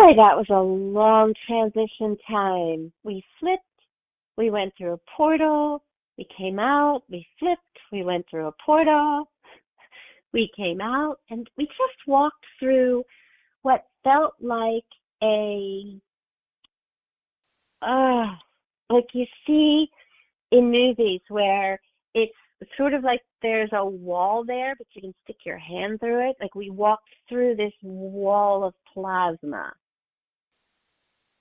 Boy, that was a long transition time. We flipped, we went through a portal, we came out, we flipped, we went through a portal, we came out, and we just walked through what felt like like you see in movies where it's sort of like there's a wall there, but you can stick your hand through it. Like we walked through this wall of plasma.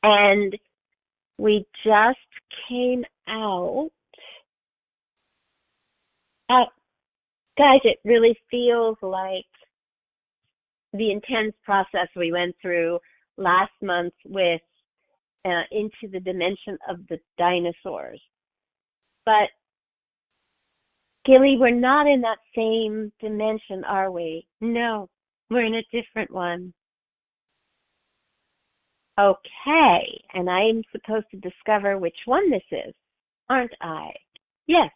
And we just came out. Guys, it really feels like the intense process we went through last month with into the dimension of the dinosaurs. But Guillee, we're not in that same dimension, are we? No, we're in a different one. Okay, and I'm supposed to discover which one this is, aren't I? Yes.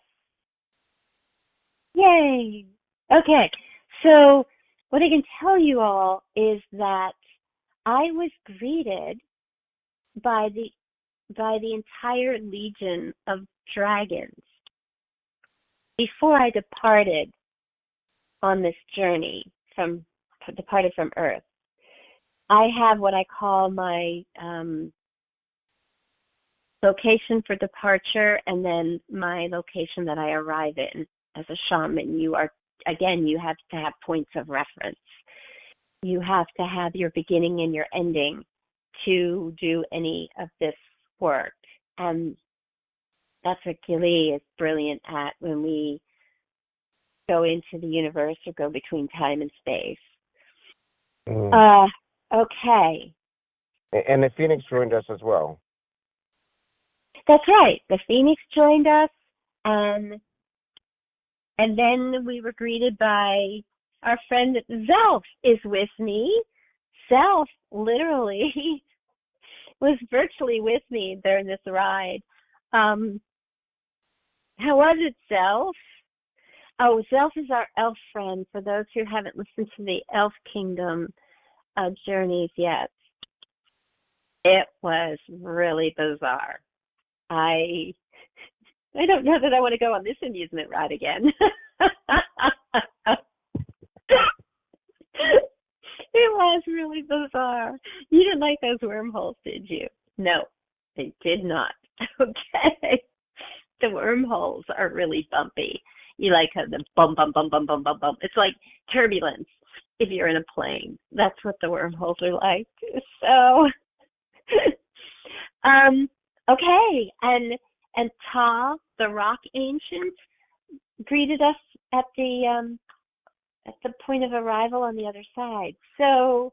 Yay. Okay, so what I can tell you all is that I was greeted by the entire legion of dragons before I departed on this journey departed from Earth. I have what I call my location for departure and then my location that I arrive in as a shaman. You have to have points of reference. You have to have your beginning and your ending to do any of this work. And that's what Guillee is brilliant at when we go into the universe or go between time and space. Okay. And the Phoenix joined us as well. That's right. The Phoenix joined us, and then we were greeted by our friend Zelf is with me. Zelf literally was virtually with me during this ride. How was it, Zelf? Oh, Zelf is our elf friend, for those who haven't listened to the Elf Kingdom journeys yet. It was really bizarre. I don't know that I want to go on this amusement ride again. It was really bizarre. You didn't like those wormholes, did you? No, I did not. Okay. The wormholes are really bumpy. You like the bum, bum, bum, bum, bum, bum, bum. It's like turbulence if you're in a plane. That's what the wormholes are like. So, okay. And Ta, the rock ancient, greeted us at the point of arrival on the other side. So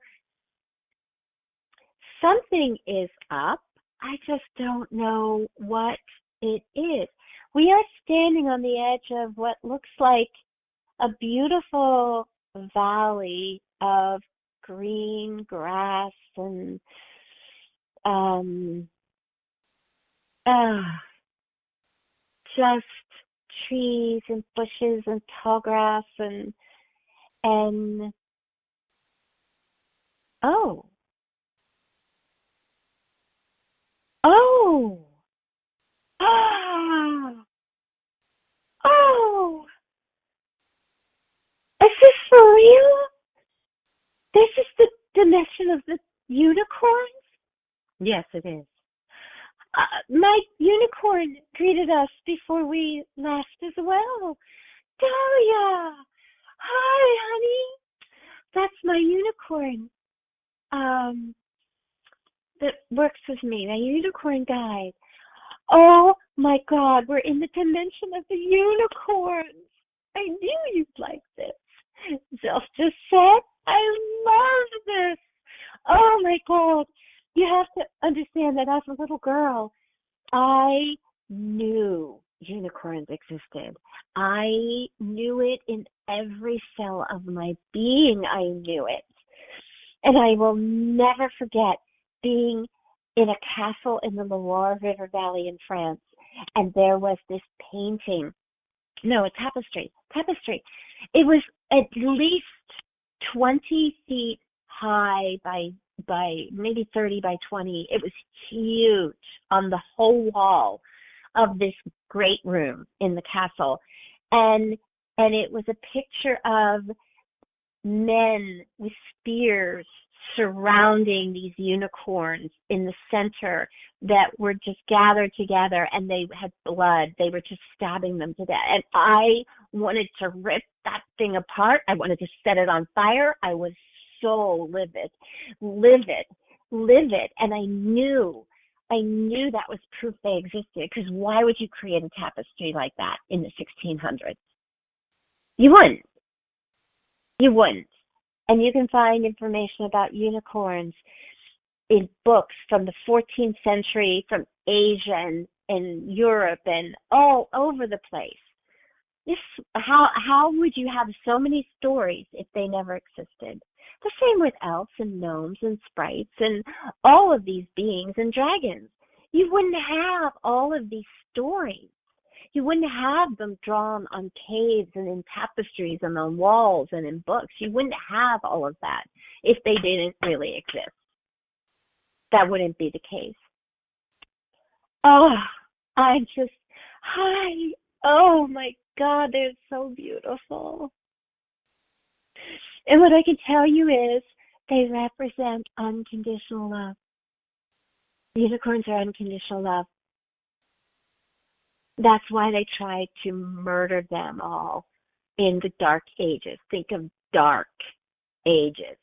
something is up. I just don't know what it is. We are standing on the edge of what looks like a beautiful valley of green grass and just trees and bushes and tall grass and oh is this for real? This is the dimension of the unicorns? Yes, it is. My unicorn greeted us before we left as well. Dahlia! Hi, honey. That's my unicorn. That works with me, my unicorn guide. Oh my God, we're in the dimension of the unicorns. I knew you'd like this. Zelf just said, I love this. Oh my God. You have to understand that as a little girl, I knew unicorns existed. I knew it in every cell of my being. I knew it. And I will never forget being in a castle in the Loire River Valley in France. And there was this painting. No, a tapestry. It was at least 20 feet high by by maybe 30 by 20. It was huge on the whole wall of this great room in the castle. And it was a picture of men with spears surrounding these unicorns in the center that were just gathered together, and they had blood. They were just stabbing them to death. And I wanted to rip that thing apart. I wanted to set it on fire. I was so livid. And I knew that was proof they existed, because why would you create a tapestry like that in the 1600s? You wouldn't. And you can find information about unicorns in books from the 14th century, from Asia and Europe and all over the place. How would you have so many stories if they never existed? The same with elves and gnomes and sprites and all of these beings and dragons. You wouldn't have all of these stories. You wouldn't have them drawn on caves and in tapestries and on walls and in books. You wouldn't have all of that if they didn't really exist. That wouldn't be the case. Oh, oh my God, they're so beautiful. And what I can tell you is they represent unconditional love. Unicorns are unconditional love. That's why they tried to murder them all in the Dark Ages. Think of Dark Ages.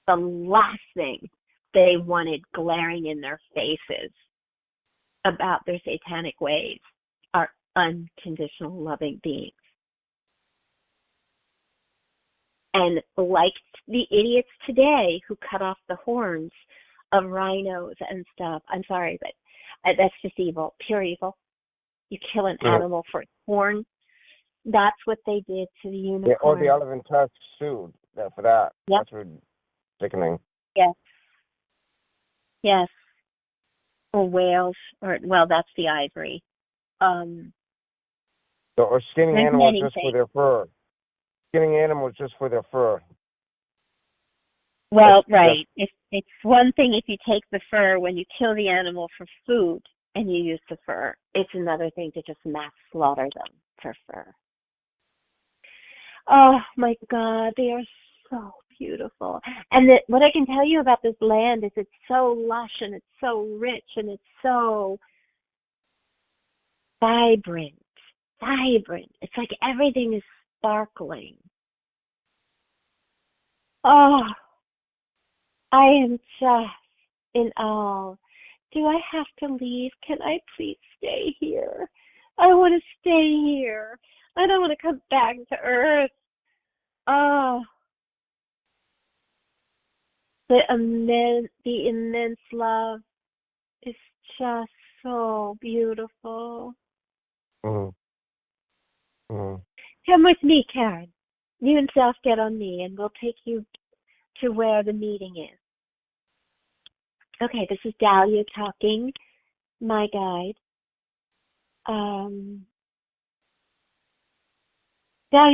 The last thing they wanted glaring in their faces about their satanic ways are unconditional loving beings. And like the idiots today who cut off the horns of rhinos and stuff, I'm sorry, but that's just evil, pure evil. You kill an animal for its horn. That's what they did to the unicorn. Yeah, or the elephant tusks too, for that. Yep. That's sickening. Yes. Or whales, that's the ivory. Or skinning animals just for their fur. Skinning animals just for their fur. Well, right. It's one thing if you take the fur when you kill the animal for food and you use the fur. It's another thing to just mass slaughter them for fur. Oh my God, they are so beautiful. And what I can tell you about this land is it's so lush and it's so rich and it's so vibrant. It's like everything is sparkling. Oh, I am just in awe. Do I have to leave? Can I please stay here? I want to stay here. I don't want to come back to Earth. Oh, the immense love is just so beautiful. Come with me, Karen. You and Zelf get on me, and we'll take you to where the meeting is. Okay, this is Dahlia talking, my guide. Dahlia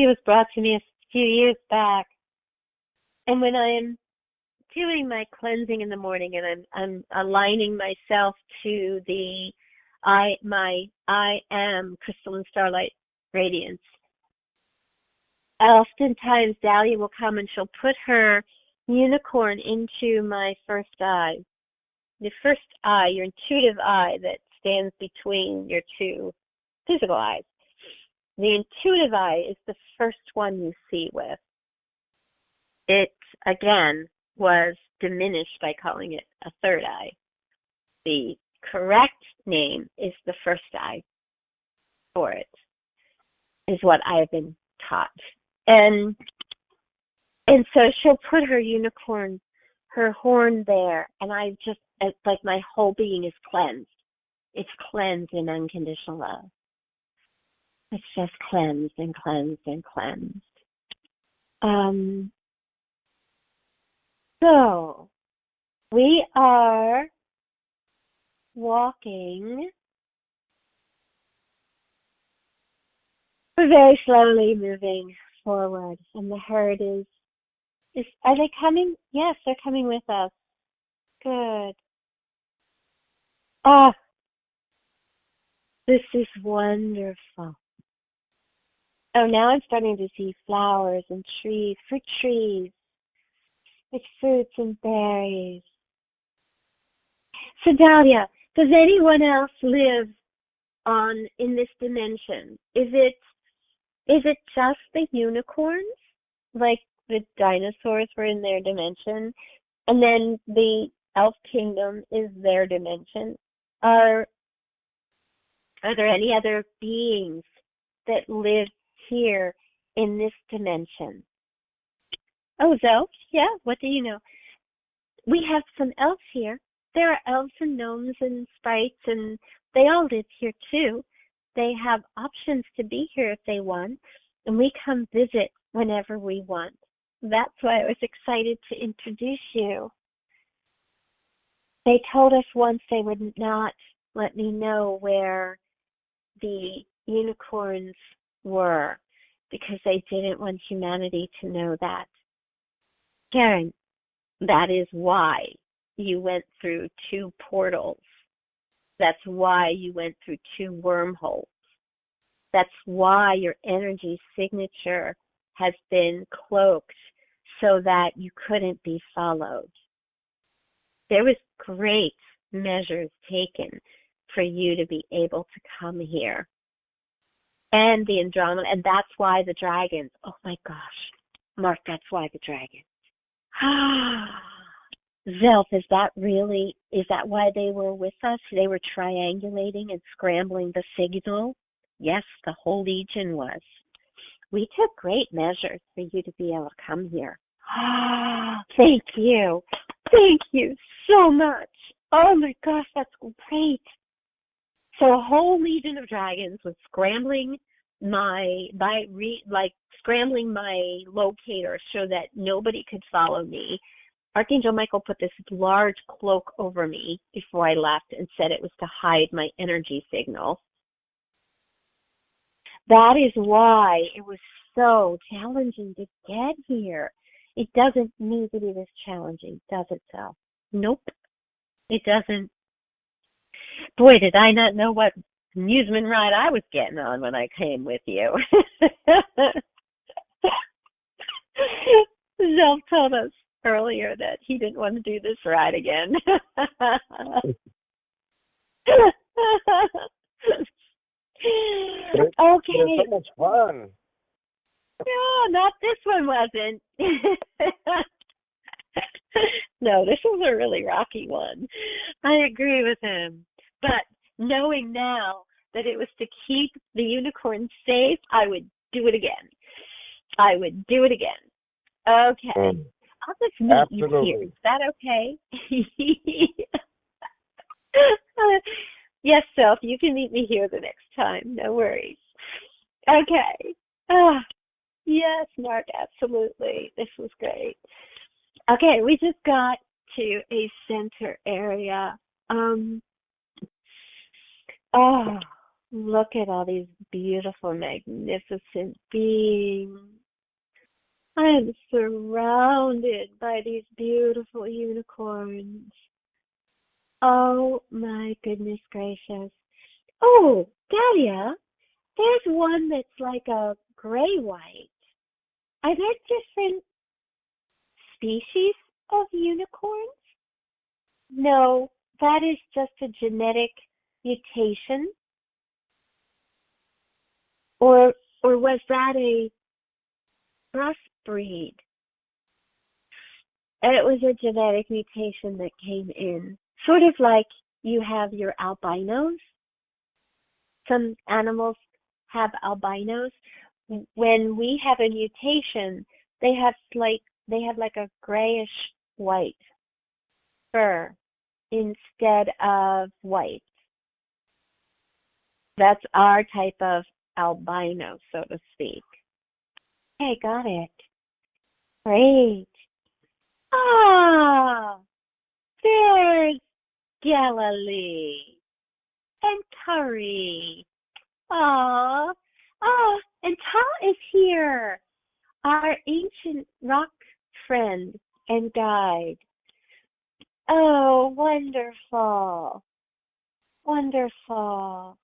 was brought to me a few years back, and when I am doing my cleansing in the morning and I'm aligning myself to my I am crystalline starlight radiance, oftentimes Dahlia will come and she'll put her unicorn into my first eye. The first eye, your intuitive eye that stands between your two physical eyes. The intuitive eye is the first one you see with. It, again, was diminished by calling it a third eye. The correct name is the first eye for it, is what I have been taught. And so she'll put her unicorn, her horn there, and it's like my whole being is cleansed. It's cleansed in unconditional love. It's just cleansed and cleansed and cleansed. So we are walking. We're very slowly moving forward, and the herd is are they coming? Yes, they're coming with us. Good. Oh, this is wonderful. Oh, now I'm starting to see flowers and trees, fruit trees with fruits and berries. So, Dahlia, does anyone else live in this dimension? Is it just the unicorns, like the dinosaurs were in their dimension, and then the elf kingdom is their dimension? Are there any other beings that live here in this dimension? Oh, Zelf, yeah, what do you know? We have some elves here. There are elves and gnomes and sprites, and they all live here too. They have options to be here if they want, and we come visit whenever we want. That's why I was excited to introduce you. They told us once they would not let me know where the unicorns were because they didn't want humanity to know that. Karen, that is why you went through 2 portals. That's why you went through 2 wormholes. That's why your energy signature has been cloaked so that you couldn't be followed. There was great measures taken for you to be able to come here. And the Andromeda, and that's why the dragons, oh my gosh, Mark, that's why the dragons. Zelf, is that why they were with us? They were triangulating and scrambling the signal? Yes, the whole legion was. We took great measures for you to be able to come here. Thank you. Thank you so much. Oh my gosh, that's great. So a whole legion of dragons was scrambling my locator so that nobody could follow me. Archangel Michael put this large cloak over me before I left and said it was to hide my energy signal. That is why it was so challenging to get here. It doesn't need to be this challenging, does it, Zelf? Nope, it doesn't. Boy, did I not know what amusement ride I was getting on when I came with you. Zelf told us earlier that he didn't want to do this ride again. Okay. It's so much fun. No, not this one wasn't. No, this was a really rocky one. I agree with him. But knowing now that it was to keep the unicorn safe, I would do it again. I would do it again. Okay. I'll just meet Absolutely. you here. Is that okay? Yes, Zelf, you can meet me here the next time. No worries. Okay. Yes, Mark, absolutely. This was great. Okay, we just got to a center area. Look at all these beautiful, magnificent beings. I am surrounded by these beautiful unicorns. Oh my goodness gracious. Oh, Dahlia, there's one that's like a gray-white. Are there different species of unicorns? No, that is just a genetic mutation. Or was that a crossbreed? And it was a genetic mutation that came in. Sort of like you have your albinos. Some animals have albinos. When we have a mutation, they have like a grayish white fur instead of white. That's our type of albino, so to speak. Okay, got it. Great. There's Guillee and Curry. And Ta is here, our ancient rock friend and guide. Oh, wonderful. Wonderful.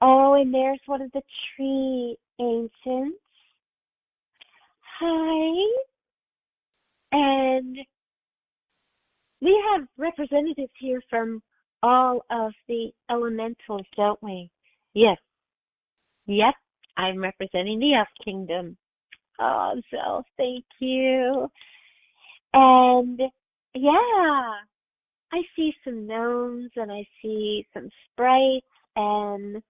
Oh, and there's one of the tree ancients. Hi. And we have representatives here from all of the elementals, don't we? Yes. Yep. I'm representing the Elf Kingdom. Oh, Zelf, thank you. And yeah, I see some gnomes and I see some sprites and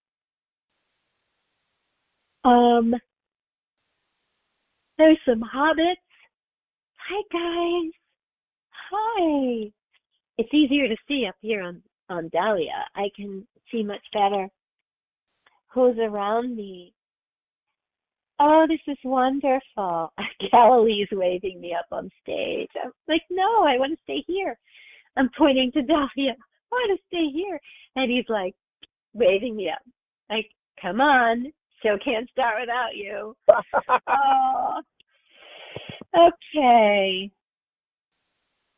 there's some hobbits. Hi guys. Hi. It's easier to see up here on Dahlia. I can see much better who's around me. Oh, this is wonderful. Galilee's waving me up on stage. I'm like, no, I want to stay here. I'm pointing to Dahlia. I want to stay here. And he's like waving me up. Like, come on. Show can't start without you. Oh, okay.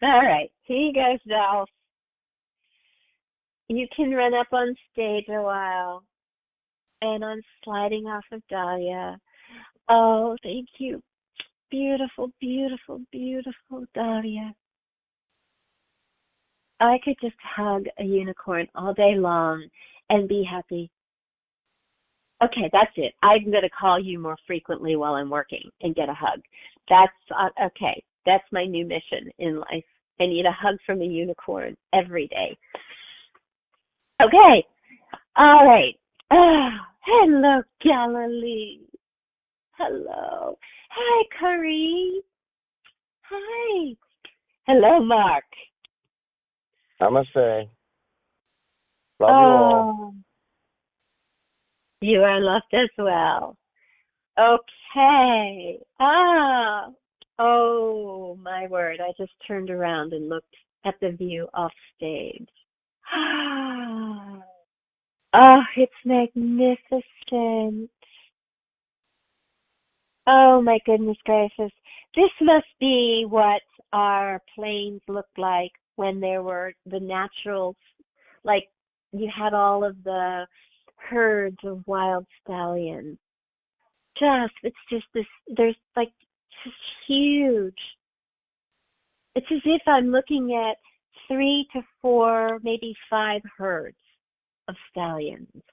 All right. Here you go, Zelf. You can run up on stage a while. And I'm sliding off of Dahlia. Oh, thank you. Beautiful, beautiful, beautiful Dahlia. I could just hug a unicorn all day long and be happy. Okay, that's it. I'm going to call you more frequently while I'm working and get a hug. That's okay. That's my new mission in life. I need a hug from a unicorn every day. Okay. All right. Hello, Guillee. Hello. Hi, Curry. Hi. Hello, Mark. Namaste. Love you all. You are loved as well. Okay. Oh, my word. I just turned around and looked at the view off stage. Oh, it's magnificent. Oh, my goodness gracious. This must be what our plains looked like when there were the naturals, like you had all of the herds of wild stallions. It's just this, there's like just huge. It's as if I'm looking at 3 to 4, maybe 5 herds of stallions.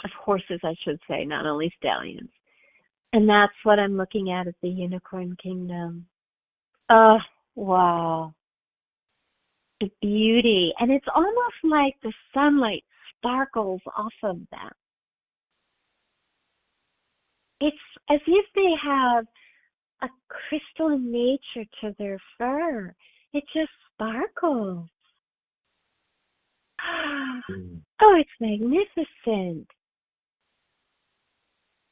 Of horses, I should say, not only stallions. And that's what I'm looking at the Unicorn Kingdom. Oh, wow. The beauty. And it's almost like the sunlight sparkles off of them. It's as if they have a crystalline nature to their fur. It just sparkles. Oh, it's magnificent.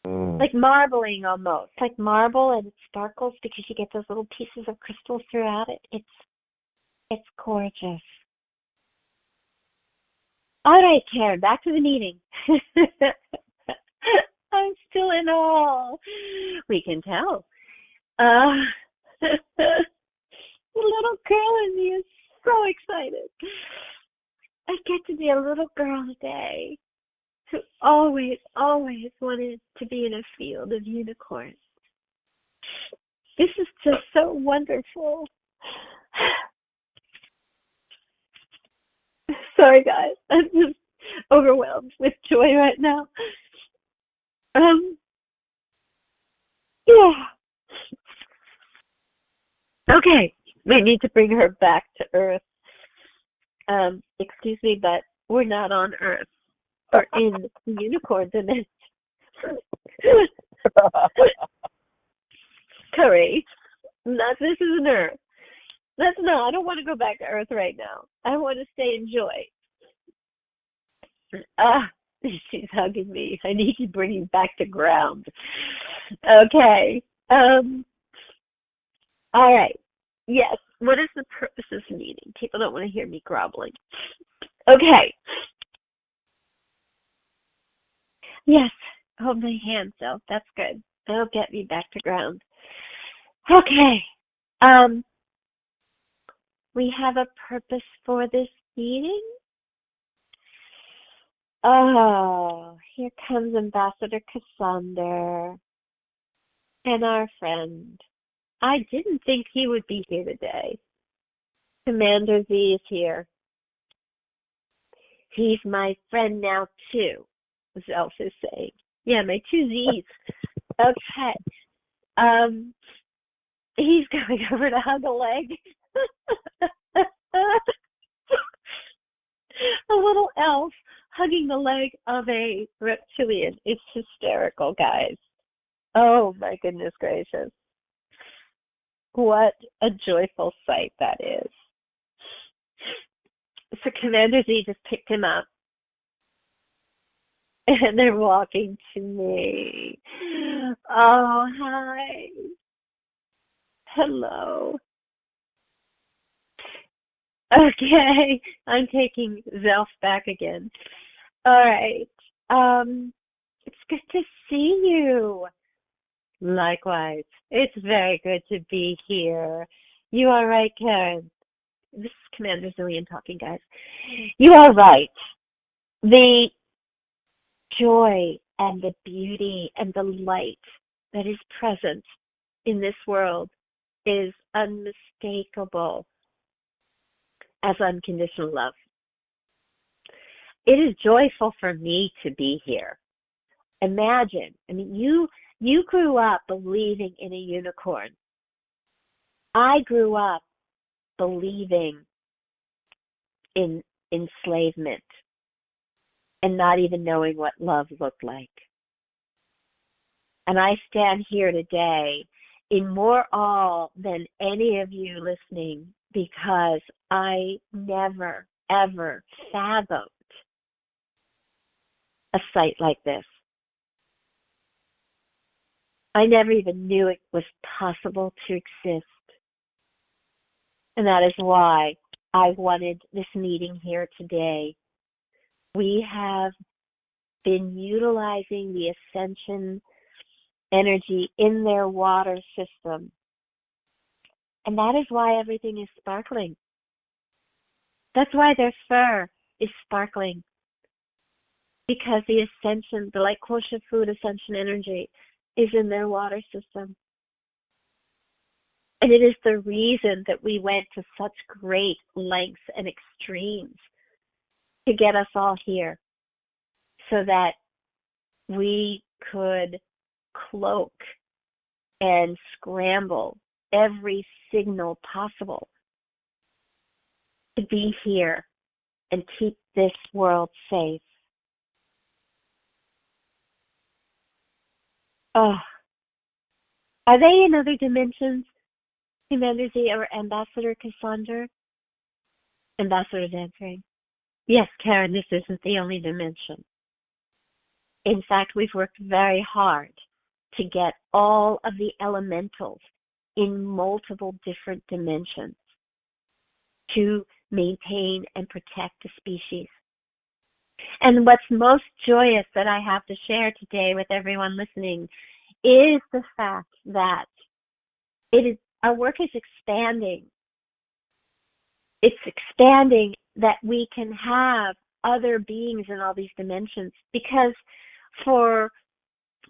Like marbling almost. Like marble, and it sparkles because you get those little pieces of crystal throughout it. It's gorgeous. All right, Karen, back to the meeting. I'm still in awe. We can tell. The little girl in me is so excited. I get to be a little girl today who always, always wanted to be in a field of unicorns. This is just so wonderful. Sorry, guys. I'm just overwhelmed with joy right now. Yeah. Okay, we need to bring her back to Earth. Excuse me, but we're not on Earth. We're in the unicorn dimension. Curry, this isn't Earth. I don't want to go back to Earth right now. I want to stay in joy. She's hugging me. I need to bring you back to ground. Okay. All right. Yes. What is the purpose of this meeting? People don't want to hear me groveling. Okay. Yes. Hold my hand, Zelf. That's good. That'll get me back to ground. Okay. we have a purpose for this meeting. Oh, here comes Ambassador Cassander and our friend. I didn't think he would be here today. Commander Z is here. He's my friend now, too, Zelf is saying. Yeah, my two Z's. Okay. He's going over to hug a leg. A little elf hugging the leg of a reptilian. It's hysterical, guys. Oh, my goodness gracious. What a joyful sight that is. So Commander Z just picked him up. And they're walking to me. Oh, hi. Hello. Okay, I'm taking Zelf back again. All right. It's good to see you. Likewise. It's very good to be here. You are right, Karen. This is Commander Zillion talking, guys. You are right. The joy and the beauty and the light that is present in this world is unmistakable as unconditional love. It is joyful for me to be here. Imagine, you grew up believing in a unicorn. I grew up believing in enslavement and not even knowing what love looked like. And I stand here today in more awe than any of you listening because I never, ever fathomed a sight like this. I never even knew it was possible to exist. And that is why I wanted this meeting here today. We have been utilizing the ascension energy in their water system. And that is why everything is sparkling. That's why their fur is sparkling. Because the ascension, the light quotient food ascension energy is in their water system. And it is the reason that we went to such great lengths and extremes to get us all here so that we could cloak and scramble every signal possible to be here and keep this world safe. Oh, are they in other dimensions, Commander Z or Ambassador Cassander? Ambassador's answering. Yes, Karen, this isn't the only dimension. In fact, we've worked very hard to get all of the elementals in multiple different dimensions to maintain and protect the species. And what's most joyous that I have to share today with everyone listening is the fact that our work is expanding. It's expanding that we can have other beings in all these dimensions because for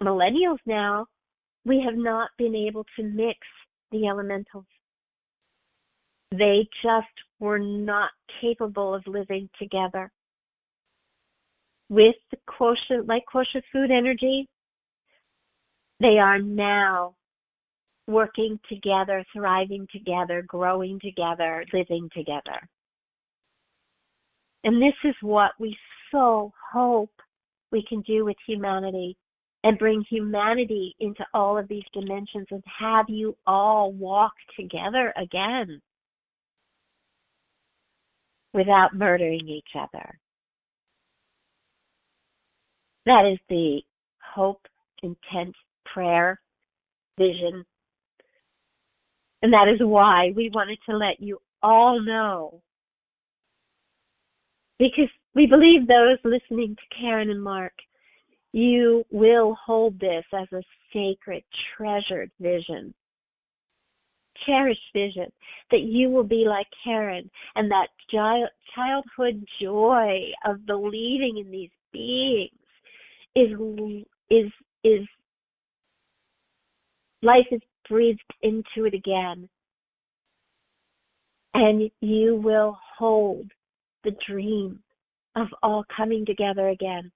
millennials now, we have not been able to mix the elementals. They just were not capable of living together. With the quotient, like quotient food energy, they are now working together, thriving together, growing together, living together. And this is what we so hope we can do with humanity and bring humanity into all of these dimensions and have you all walk together again without murdering each other. That is the hope, intent, prayer, vision. And that is why we wanted to let you all know. Because we believe those listening to Karen and Mark, you will hold this as a sacred, treasured vision. cherished vision that you will be like Karen, and that childhood joy of believing in these beings is life is breathed into it again, and you will hold the dream of all coming together again.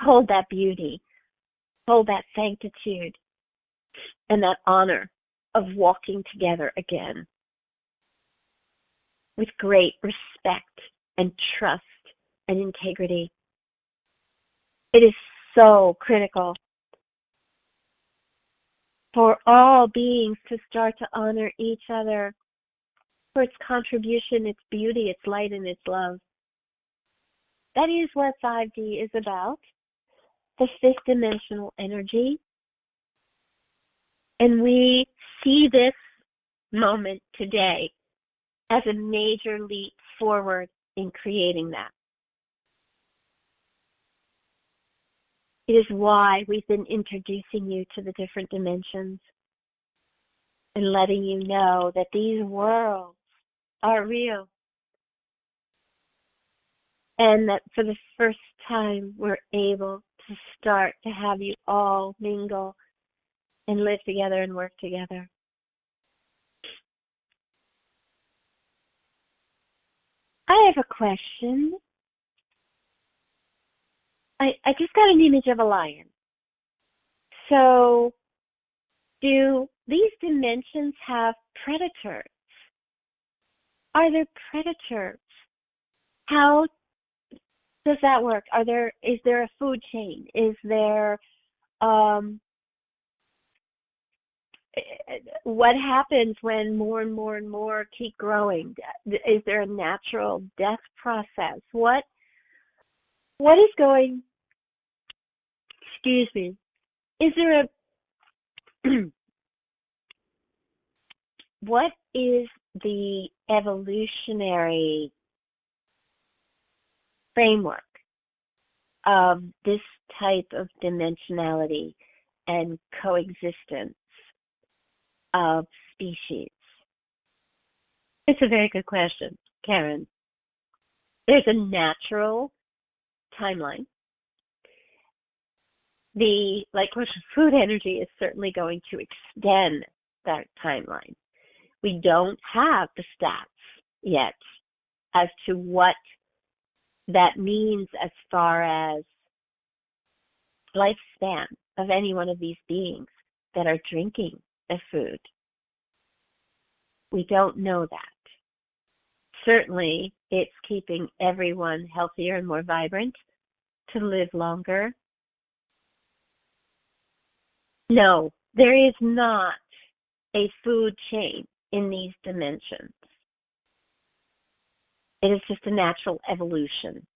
Hold that beauty, hold that sanctitude, and that honor of walking together again with great respect and trust and integrity. It is so critical for all beings to start to honor each other for its contribution, its beauty, its light, and its love. That is what 5D is about, the fifth dimensional energy. And we see this moment today as a major leap forward in creating that. It is why we've been introducing you to the different dimensions and letting you know that these worlds are real. And that for the first time, we're able to start to have you all mingle and live together and work together. I have a question. I just got an image of a lion. So, do these dimensions have predators? Are there predators? How does that work? Is there a food chain? Is there what happens when more and more and more keep growing? Is there a natural death process? What is going? Excuse me. Is there a what is the evolutionary framework of this type of dimensionality and coexistence of species? It's a very good question, Karen. There's a natural timeline. The food energy is certainly going to extend that timeline. We don't have the stats yet as to what that means as far as lifespan of any one of these beings that are drinking the food. We don't know that. Certainly, it's keeping everyone healthier and more vibrant to live longer. No, there is not a food chain in these dimensions. It is just a natural evolution.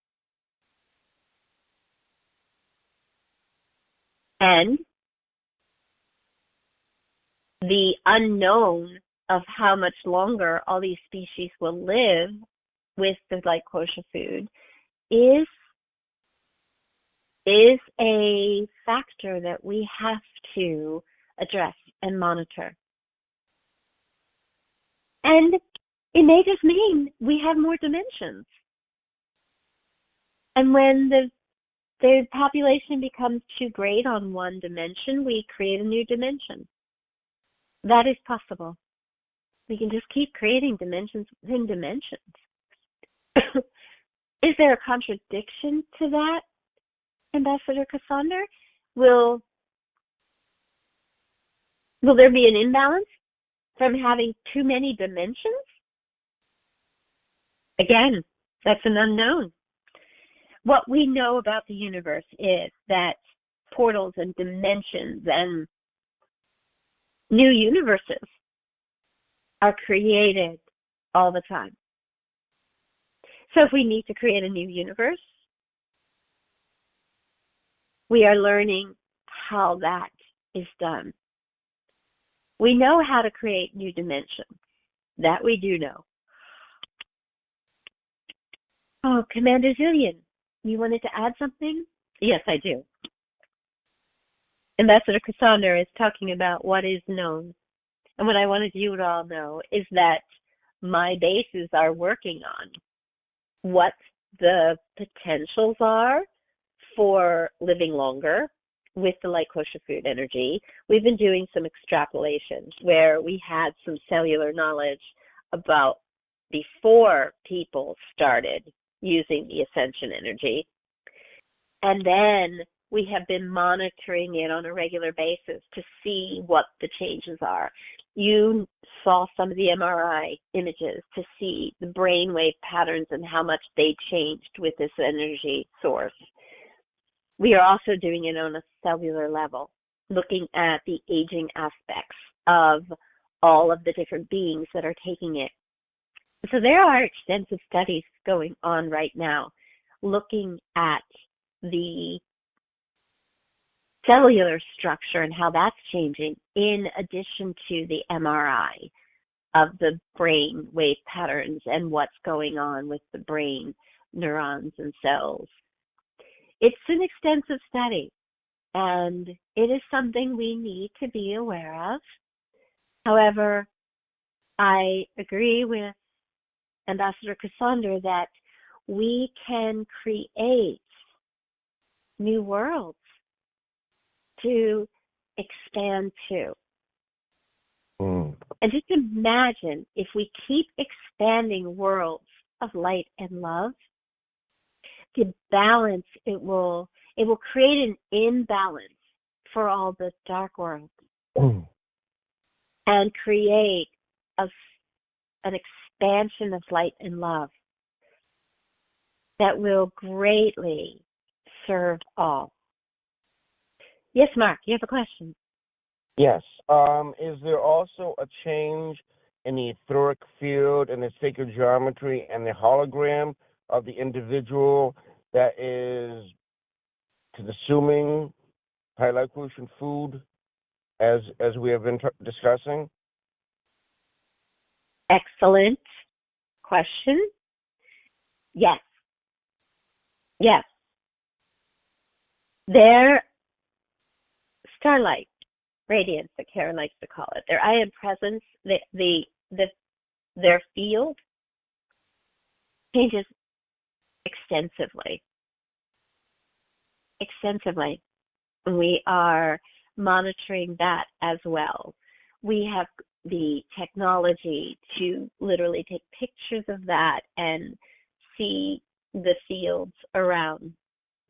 And the unknown of how much longer all these species will live with the glycosa food is a factor that we have to address and monitor. And it may just mean we have more dimensions. And when the population becomes too great on one dimension, we create a new dimension. That is possible. We can just keep creating dimensions within dimensions. Is there a contradiction to that, Ambassador Cassandra? Will there be an imbalance from having too many dimensions? Again, that's an unknown. What we know about the universe is that portals and dimensions and new universes are created all the time. So if we need to create a new universe, we are learning how that is done. We know how to create new dimensions. That we do know. Oh, Commander Zillion, you wanted to add something? Yes, I do. Ambassador Cassandra is talking about what is known And what I wanted you to all know is that my bases are working on what the potentials are for living longer with the light kosher food energy. We've been doing some extrapolations where we had some cellular knowledge about before people started using the ascension energy. And then we have been monitoring it on a regular basis to see what the changes are. You saw some of the MRI images to see the brainwave patterns and how much they changed with this energy source. We are also doing it on a cellular level, looking at the aging aspects of all of the different beings that are taking it. So there are extensive studies going on right now looking at the cellular structure and how that's changing, in addition to the MRI of the brain wave patterns and what's going on with the brain neurons and cells. It's an extensive study, and it is something we need to be aware of. However, I agree with Ambassador Cassandra that we can create new worlds to expand to. And just imagine if we keep expanding worlds of light and love, the balance it will create an imbalance for all the dark worlds and create an expansion of light and love that will greatly serve all. Yes, Mark, you have a question. Yes. Is there also a change in the etheric field and the sacred geometry and the hologram of the individual that is consuming high light quotient food, as we have been discussing? Excellent question. Yes. Yes. Their starlight radiance, that Karen likes to call it, their ion presence, their field changes extensively. Extensively. We are monitoring that as well. We have the technology to literally take pictures of that and see the fields around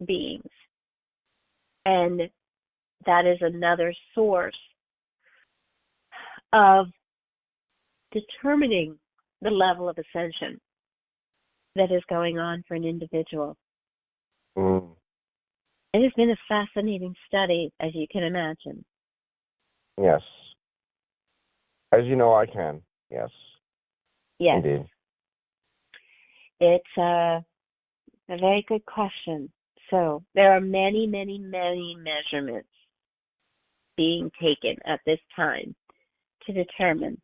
beings. And that is another source of determining the level of ascension that is going on for an individual. It has been a fascinating study, as you can imagine. Yes. As you know, I can. Yes. Yes. Indeed. It's a very good question. So there are many, many, many measurements being taken at this time to determine.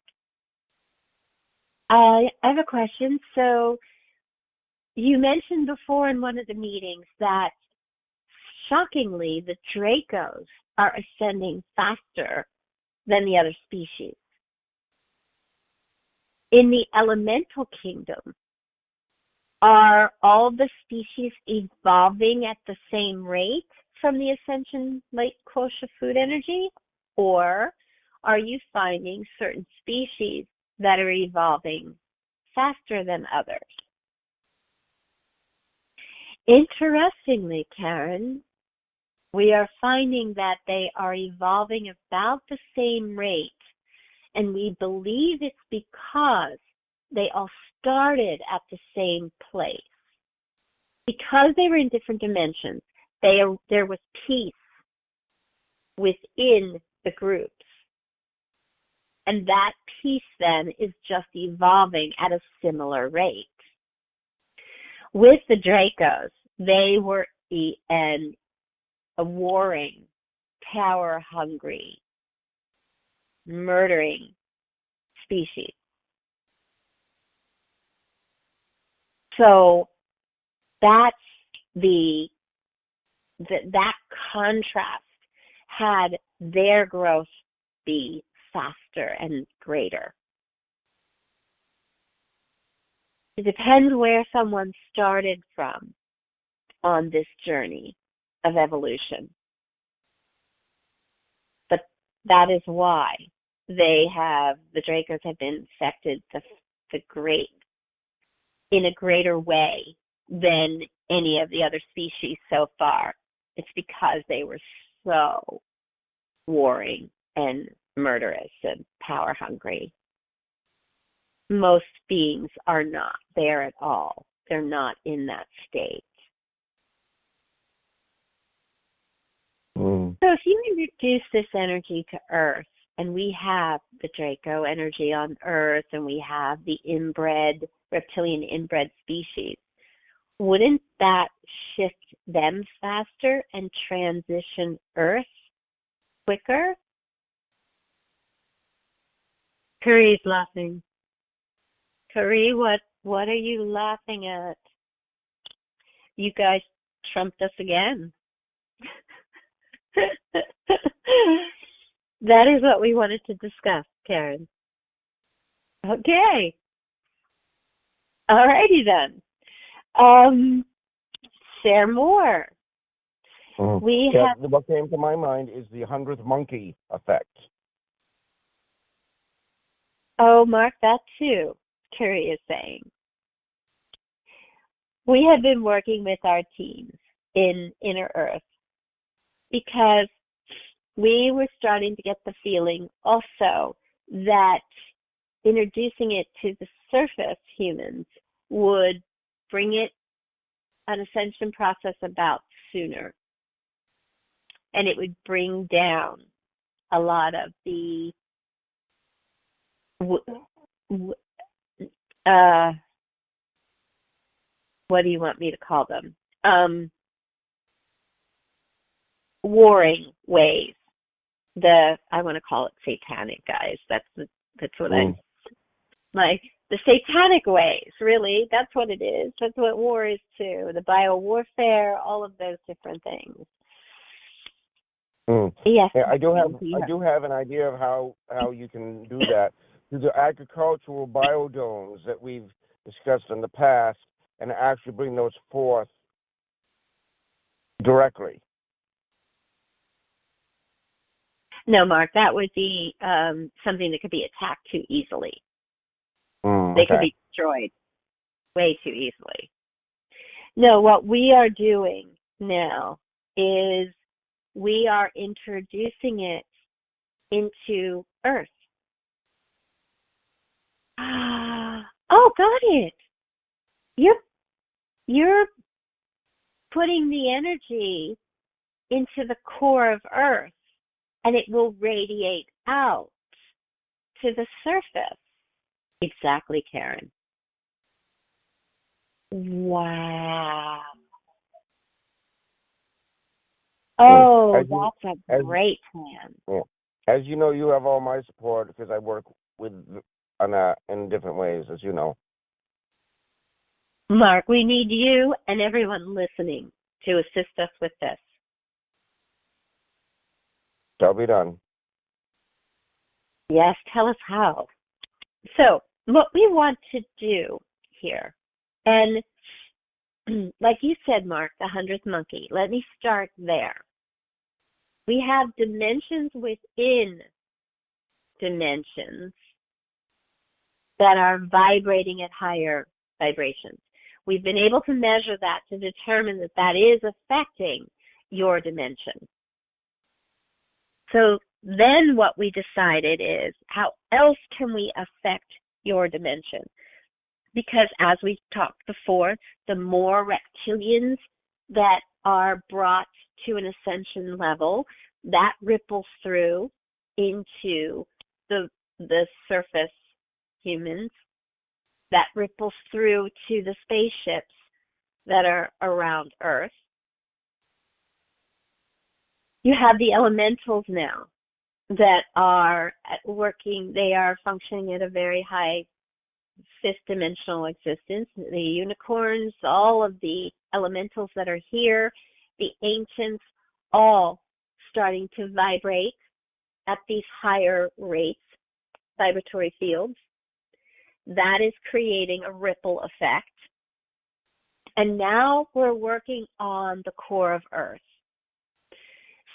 I have a question. So you mentioned before in one of the meetings that shockingly the Dracos are ascending faster than the other species. In the elemental kingdom, are all the species evolving at the same rate from the ascension light kosher food energy? Or are you finding certain species that are evolving faster than others? Interestingly, Karen, we are finding that they are evolving about the same rate, and we believe it's because they all started at the same place. Because they were in different dimensions, there was peace within the groups. And that peace then is just evolving at a similar rate. With the Dracos, they were a warring, power-hungry, murdering species. So that's that contrast had their growth be faster and greater. It depends where someone started from on this journey of evolution. But that is why the Dracos have been affected in a greater way than any of the other species so far. It's because they were so warring and murderous and power hungry. Most beings are not there at all. They're not in that state. So if you introduce this energy to Earth, and we have the Draco energy on Earth, and we have the reptilian inbred species, wouldn't that shift them faster and transition Earth quicker? Curry's laughing. Curry, what are you laughing at? You guys trumped us again. That is what we wanted to discuss, Karen. Okay. Alrighty then. Share more. What came to my mind is the 100th monkey effect. Oh, Mark, that too, Carrie is saying. We have been working with our teams in Inner Earth because we were starting to get the feeling also that introducing it to the surface humans would bring it an ascension process about sooner. And it would bring down a lot of the what do you want me to call them? Warring ways. I want to call it satanic, guys. That's what I'm like. The satanic ways, really. That's what it is. That's what war is too. The biowarfare, all of those different things. Yes. Yeah, I do have an idea of how you can do that through the agricultural biodomes that we've discussed in the past, and actually bring those forth directly. No, Mark, that would be something that could be attacked too easily. They could be destroyed way too easily. No, what we are doing now is we are introducing it into Earth. Oh, got it. You're putting the energy into the core of Earth, and it will radiate out to the surface. Exactly, Karen. Wow. Oh, that's a great plan. Yeah. As you know, you have all my support because I work with in different ways, as you know. Mark, we need you and everyone listening to assist us with this. Shall be done. Yes, tell us how. So, what we want to do here, and like you said, Mark, the 100th monkey, let me start there. We have dimensions within dimensions that are vibrating at higher vibrations. We've been able to measure that to determine that that is affecting your dimension. So then what we decided is, how else can we affect your dimension? Because as we talked before, the more reptilians that are brought to an ascension level, that ripples through into the surface humans, that ripples through to the spaceships that are around Earth. You have the elementals now that are working, they are functioning at a very high fifth dimensional existence. The unicorns, all of the elementals that are here, the ancients, all starting to vibrate at these higher rates, vibratory fields. That is creating a ripple effect. And now we're working on the core of Earth.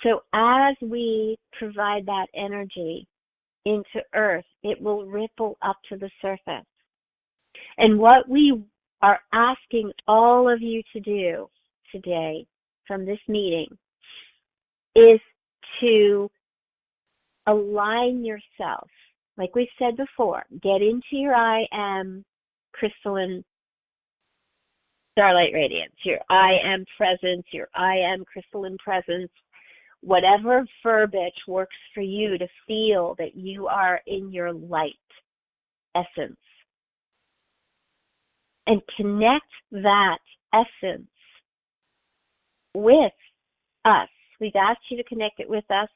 So as we provide that energy into Earth, it will ripple up to the surface. And what we are asking all of you to do today from this meeting is to align yourself. Like we said before, get into your I am crystalline starlight radiance, your I am presence, your I am crystalline presence, whatever verbiage works for you to feel that you are in your light essence. And connect that essence with us. We've asked you to connect it with us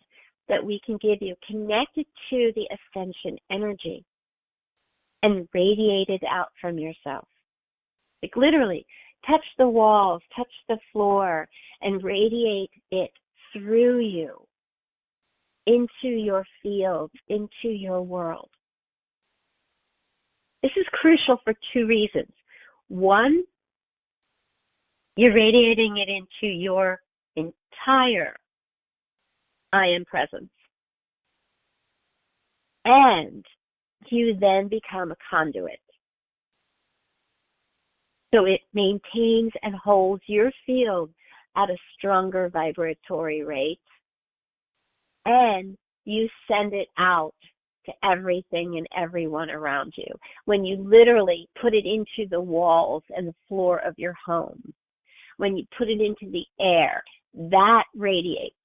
that we can give you. Connect it to the ascension energy and radiate it out from yourself. Like literally, touch the walls, touch the floor, and radiate it through you into your field, into your world. This is crucial for two reasons. One, you're radiating it into your entire I am presence. And you then become a conduit. So it maintains and holds your field at a stronger vibratory rate. And you send it out to everything and everyone around you. When you literally put it into the walls and the floor of your home, when you put it into the air, that radiates.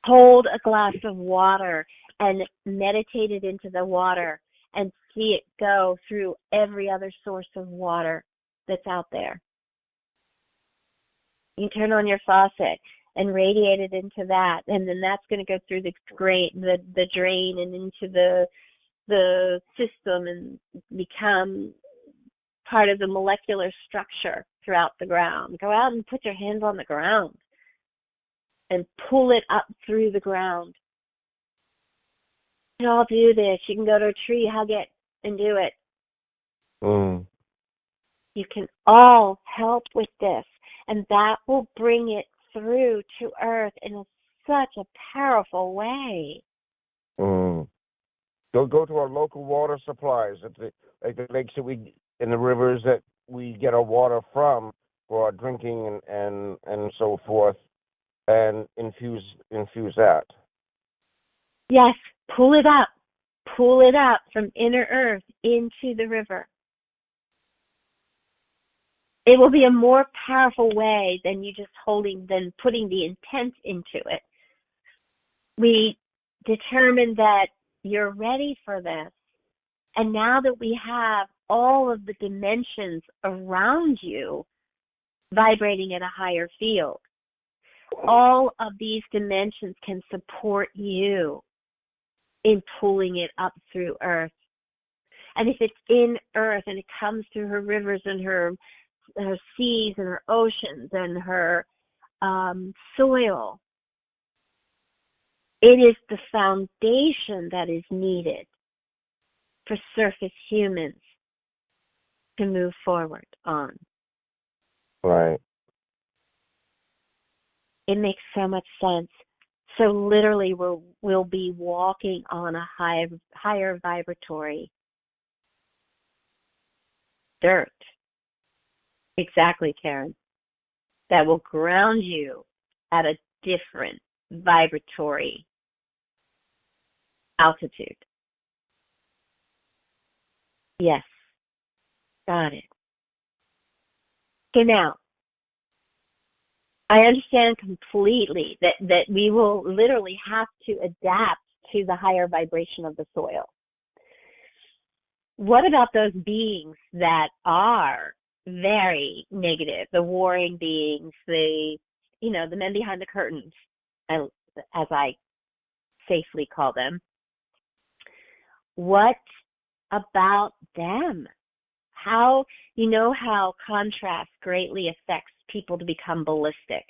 Hold a glass of water and meditate it into the water and see it go through every other source of water that's out there. You turn on your faucet and radiate it into that, and then that's going to go through the drain and into the system and become part of the molecular structure throughout the ground. Go out and put your hands on the ground and pull it up through the ground. You can all do this. You can go to a tree, hug it, and do it. You can all help with this, and that will bring it through to Earth in such a powerful way. Go to our local water supplies, like the lakes that and the rivers that we get our water from for our drinking and so forth, and infuse that. Yes, pull it up from inner Earth into the river. It will be a more powerful way than putting the intent into it. We determined that you're ready for this. And now that we have all of the dimensions around you vibrating at a higher field, all of these dimensions can support you in pulling it up through Earth. And if it's in Earth and it comes through her rivers and her seas and her oceans and her soil, it is the foundation that is needed for surface humans to move forward on. Right. It makes so much sense. So literally we'll be walking on a higher vibratory dirt. Exactly, Karen. That will ground you at a different vibratory altitude. Yes. Got it. So now, I understand completely that we will literally have to adapt to the higher vibration of the soil. What about those beings that are very negative, the warring beings, the men behind the curtains, as I safely call them? What about them? How contrast greatly affects people to become ballistic.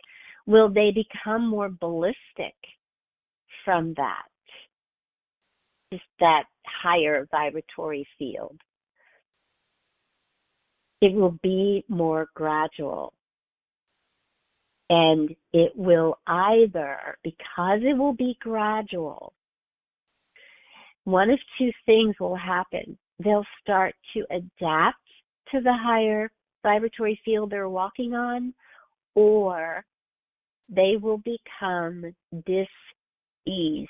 Will they become more ballistic from that? Just that higher vibratory field. It will be more gradual. And it will either, because it will be gradual, one of two things will happen. They'll start to adapt to the higher vibratory field they're walking on, or they will become diseased.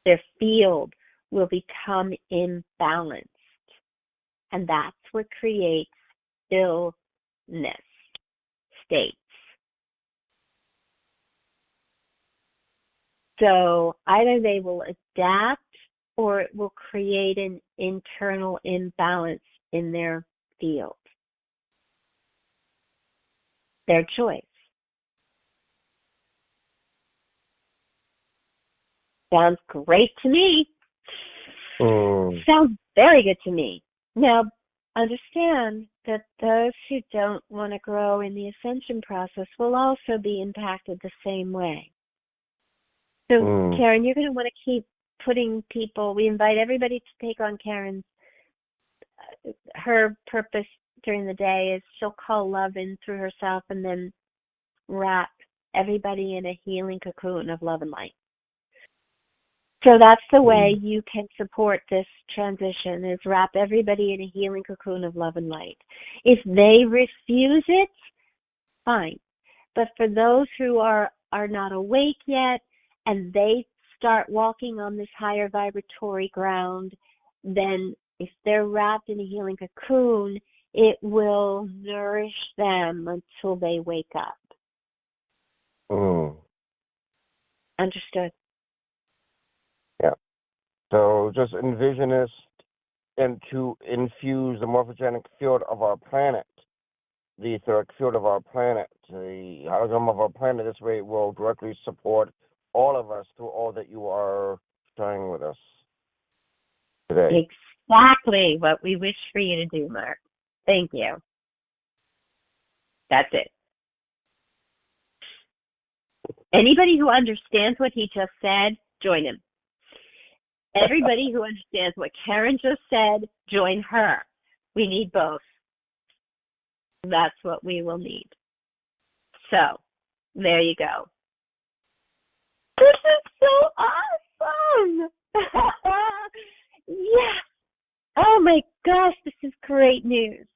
Their field will become imbalanced. And that's what creates illness states. So either they will adapt or it will create an internal imbalance in their field. Their choice. Sounds great to me. Sounds very good to me. Now, understand that those who don't want to grow in the ascension process will also be impacted the same way. So, Karen, you're going to want to keep putting people, we invite everybody to take on Karen's, her purpose during the day is she'll call love in through herself and then wrap everybody in a healing cocoon of love and light. So that's the way you can support this transition, is wrap everybody in a healing cocoon of love and light. If they refuse it, fine. But for those who are not awake yet and they start walking on this higher vibratory ground, then if they're wrapped in a healing cocoon, it will nourish them until they wake up. Understood. Yeah. So just envision this and to infuse the morphogenic field of our planet, the etheric field of our planet, the hologram of our planet. This way it will directly support all of us through all that you are sharing with us today. Exactly what we wish for you to do, Mark. Thank you. That's it. Anybody who understands what he just said, join him. Everybody who understands what Karen just said, join her. We need both. That's what we will need. So, there you go. This is so awesome! Yeah! Oh my gosh, this is great news.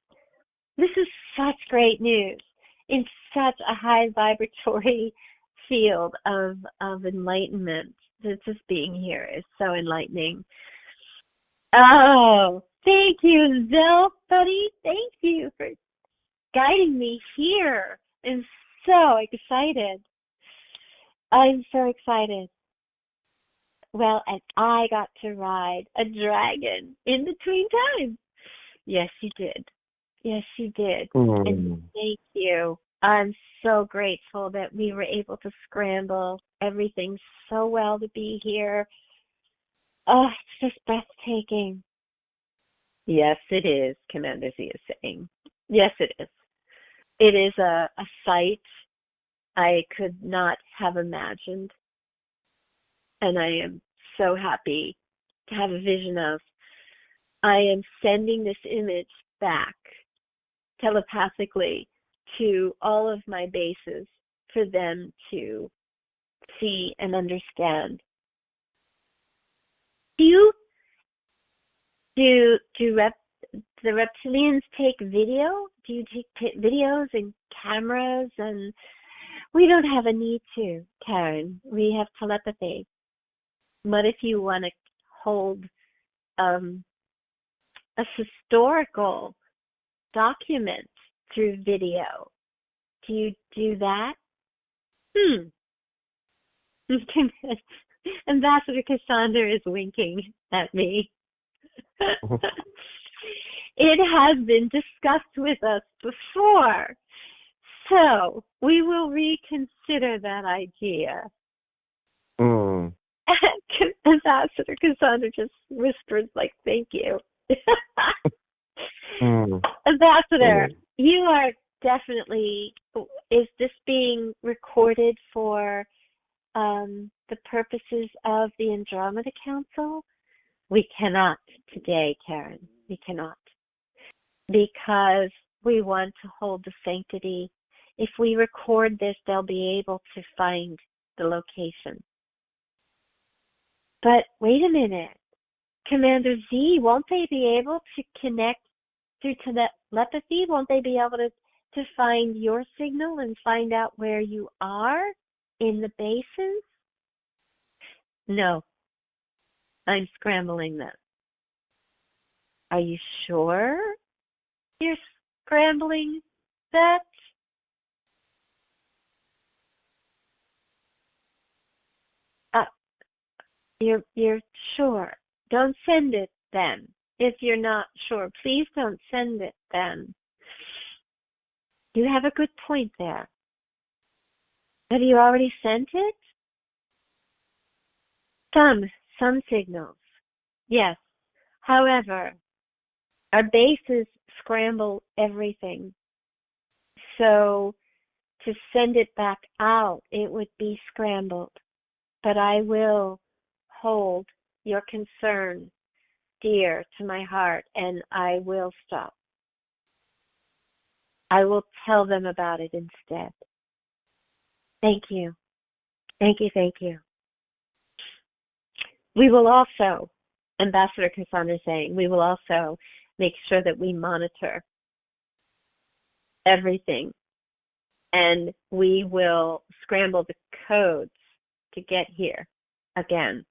This is such great news in such a high vibratory field of enlightenment. Just being here is so enlightening. Oh, thank you, Zelf, buddy. Thank you for guiding me here. I'm so excited. I'm so excited. Well, and I got to ride a dragon in between times. Yes, you did. Yes, you did. And thank you. I'm so grateful that we were able to scramble everything so well to be here. Oh, it's just breathtaking. Yes, it is, Commander Z is saying. Yes, it is. It is a sight I could not have imagined. And I am so happy to have a vision of. I am sending this image back telepathically to all of my bases for them to see and understand. Do the reptilians take video? Do you take videos and cameras? And we don't have a need to, Karen. We have telepathy. What if you want to hold a historical document through video? Do you do that? Ambassador Cassandra is winking at me. It has been discussed with us before, so we will reconsider that idea. Ambassador Cassandra just whispered, like, thank you. Ambassador, you are definitely is this being recorded for the purposes of the Andromeda Council? We cannot today, Karen. We cannot. Because we want to hold the sanctity. If we record this, they'll be able to find the location. But wait a minute. Commander Z, won't they be able to connect through telepathy? Won't they be able to find your signal and find out where you are in the bases? No. I'm scrambling them. Are you sure you're scrambling that? You're sure. Don't send it then. If you're not sure, please don't send it then. You have a good point there. Have you already sent it? Some signals. Yes. However, our bases scramble everything. So to send it back out, it would be scrambled. But I will hold your concern dear to my heart, and I will stop. I will tell them about it instead. Thank you. Thank you, thank you. We will also, Ambassador Cassandra is saying, we will also make sure that we monitor everything, and we will scramble the codes to get here again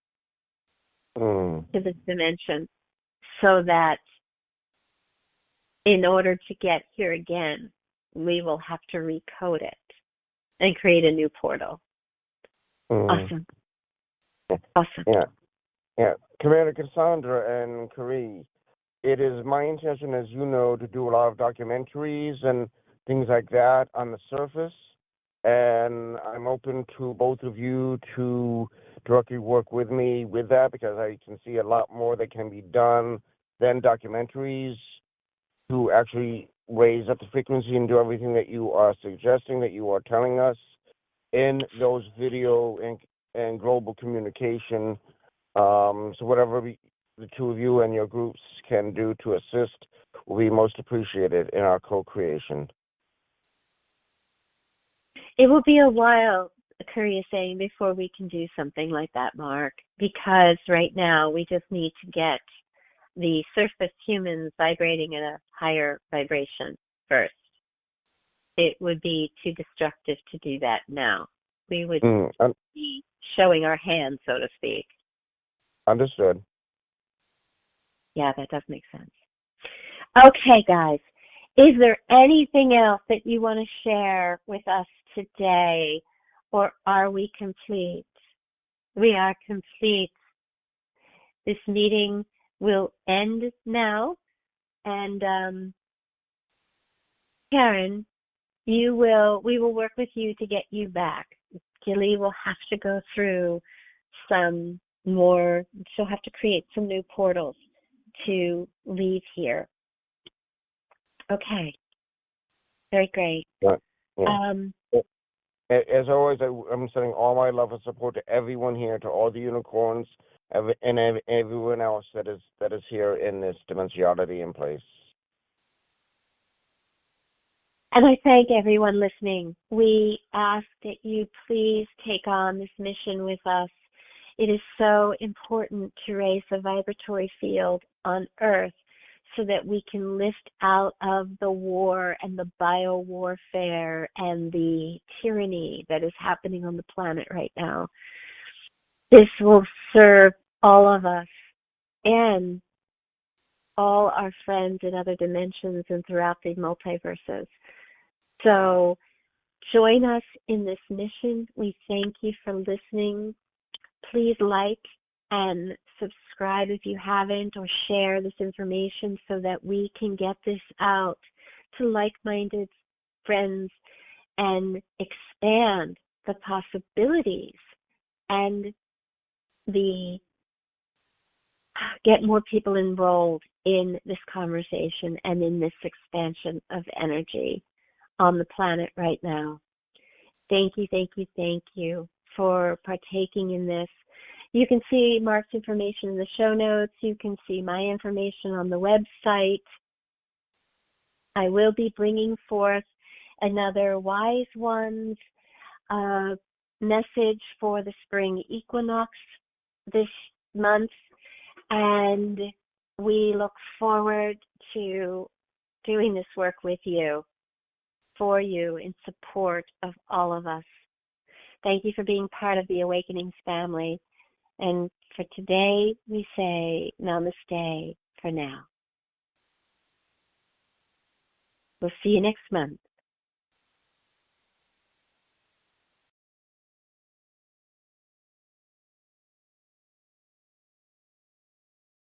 to this dimension, so that in order to get here again, we will have to recode it and create a new portal. Awesome. Awesome. Yeah. Commander Cassandra and Guillee, it is my intention, as you know, to do a lot of documentaries and things like that on the surface. And I'm open to both of you to directly work with me with that, because I can see a lot more that can be done than documentaries to actually raise up the frequency and do everything that you are suggesting, that you are telling us in those video and global communication. So whatever the two of you and your groups can do to assist will be most appreciated in our co-creation. It will be a while, Curry is saying, before we can do something like that, Mark, because right now we just need to get the surface humans vibrating at a higher vibration first. It would be too destructive to do that now. We would be showing our hand, so to speak. Understood. Yeah, that does make sense. Okay, guys. Is there anything else that you want to share with us today, or are we complete? We are complete. This meeting will end now, and Karen, we will work with you to get you back. Guillee will have to go through some more. She'll have to create some new portals to leave here. Okay. Very great. Yeah. As always, I'm sending all my love and support to everyone here, to all the unicorns, and everyone else that is here in this dimensionality in place. And I thank everyone listening. We ask that you please take on this mission with us. It is so important to raise the vibratory field on Earth so that we can lift out of the war and the bio-warfare and the tyranny that is happening on the planet right now. This will serve all of us and all our friends in other dimensions and throughout the multiverses. So join us in this mission. We thank you for listening. Please like and subscribe if you haven't, or share this information so that we can get this out to like-minded friends and expand the possibilities and get more people enrolled in this conversation and in this expansion of energy on the planet right now. Thank you, thank you, thank you for partaking in this. You can see Mark's information in the show notes. You can see my information on the website. I will be bringing forth another Wise Ones message for the spring equinox this month, and we look forward to doing this work with you, for you, in support of all of us. Thank you for being part of the Awakenings family. And for today, we say namaste for now. We'll see you next month.